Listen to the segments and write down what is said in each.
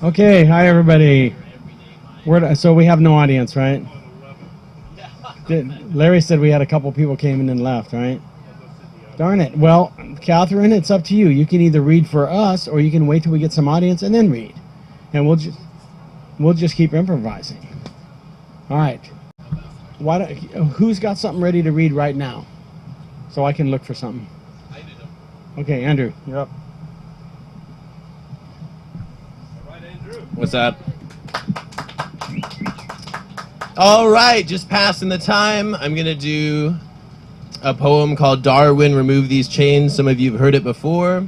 Okay, hi everybody. So we have no audience, right? Larry said we had a couple people came in and left, right? Darn it. Well, Catherine, it's up to you. You can either read for us, or you can wait till we get some audience and then read, and we'll just keep improvising. All right. Who's got something ready to read right now, so I can look for something? I do. Okay, Andrew, you're up. All right, Andrew. What's up? All right, just passing the time. I'm gonna do a poem called Darwin, Remove These Chains. Some of you have heard it before.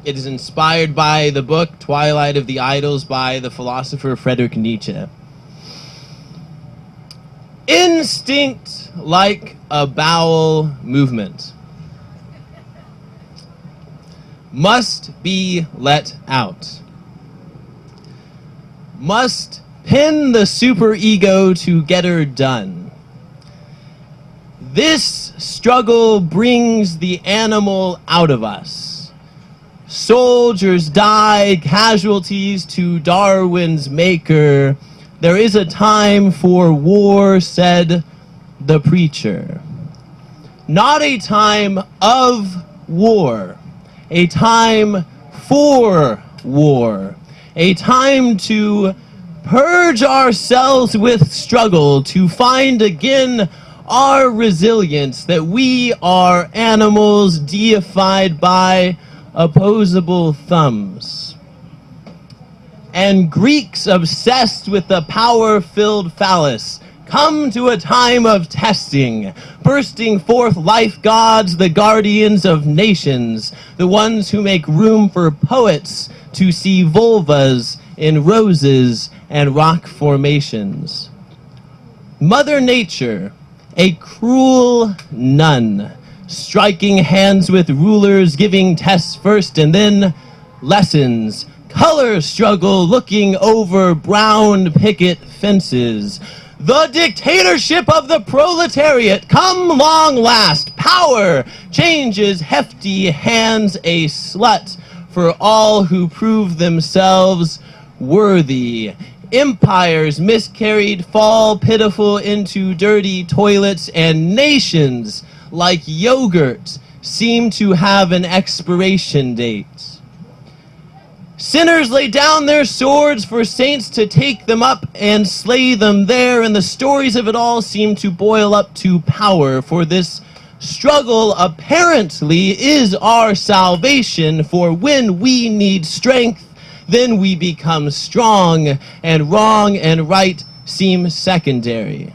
It is inspired by the book Twilight of the Idols by the philosopher Friedrich Nietzsche. Instinct like a bowel movement must be let out. Must pin the superego to get her done. This struggle brings the animal out of us. Soldiers die, casualties to Darwin's maker. There is a time for war, said the preacher. Not a time of war, a time for war, a time to purge ourselves with struggle, to find again our resilience, that we are animals deified by opposable thumbs. And Greeks obsessed with the power-filled phallus come to a time of testing, bursting forth life gods, the guardians of nations, the ones who make room for poets to see vulvas in roses and rock formations. Mother Nature, a cruel nun, striking hands with rulers, giving tests first and then lessons. Color struggle looking over brown picket fences. The dictatorship of the proletariat, come long last. Power changes hefty hands, a slut for all who prove themselves worthy. Empires miscarried fall pitiful into dirty toilets, and nations like yogurt seem to have an expiration date. Sinners lay down their swords for saints to take them up and slay them there, and the stories of it all seem to boil up to power, for this struggle apparently is our salvation, for when we need strength, then we become strong, and wrong and right seem secondary.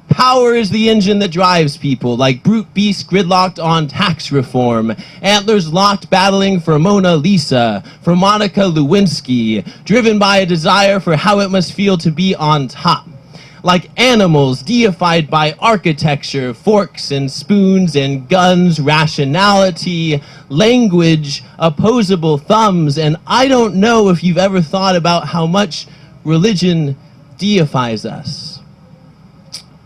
Power is the engine that drives people, like brute beasts gridlocked on tax reform, antlers locked battling for Mona Lisa, for Monica Lewinsky, driven by a desire for how it must feel to be on top. Like animals deified by architecture, forks and spoons and guns, rationality, language, opposable thumbs, and I don't know if you've ever thought about how much religion deifies us.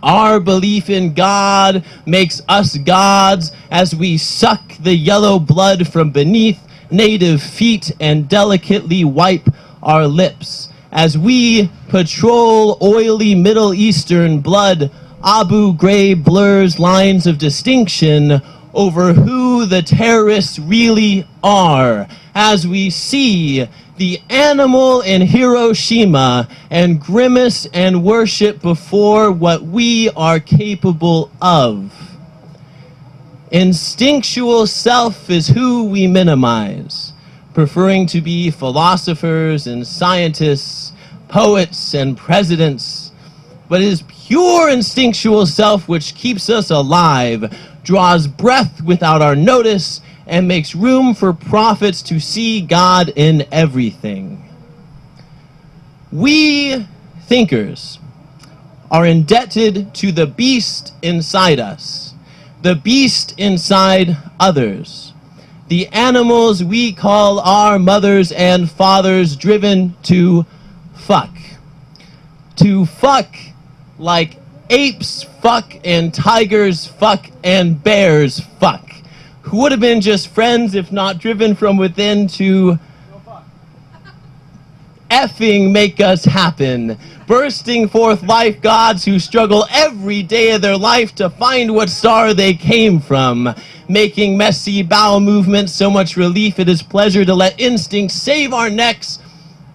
Our belief in God makes us gods as we suck the yellow blood from beneath native feet and delicately wipe our lips. As we patrol oily Middle Eastern blood, Abu Ghraib blurs lines of distinction over who the terrorists really are, as we see the animal in Hiroshima and grimace and worship before what we are capable of. Instinctual self is who we minimize, preferring to be philosophers and scientists, poets and presidents, but it is pure instinctual self which keeps us alive, draws breath without our notice, and makes room for prophets to see God in everything. We thinkers are indebted to the beast inside us, the beast inside others, the animals we call our mothers and fathers, driven to fuck. To fuck like apes fuck and tigers fuck and bears fuck, who would have been just friends if not driven from within to effing make us happen. Bursting forth life gods who struggle every day of their life to find what star they came from. Making messy bowel movements so much relief it is pleasure to let instinct save our necks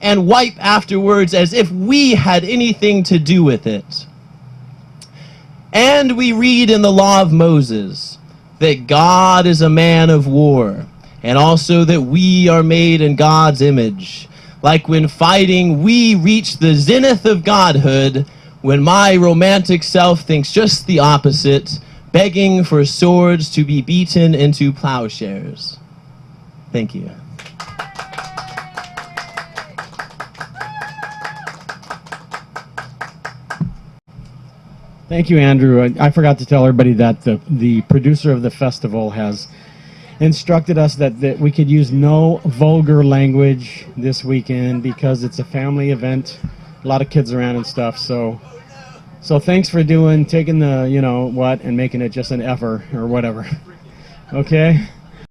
and wipe afterwards as if we had anything to do with it. And we read in the law of Moses that God is a man of war, and also that we are made in God's image. Like when fighting, we reach the zenith of godhood, when my romantic self thinks just the opposite, begging for swords to be beaten into plowshares. Thank you. Thank you, Andrew. I forgot to tell everybody that the producer of the festival has instructed us that we could use no vulgar language this weekend because it's a family event, a lot of kids around and stuff. So thanks for taking the, and making it just an effer or whatever. Okay?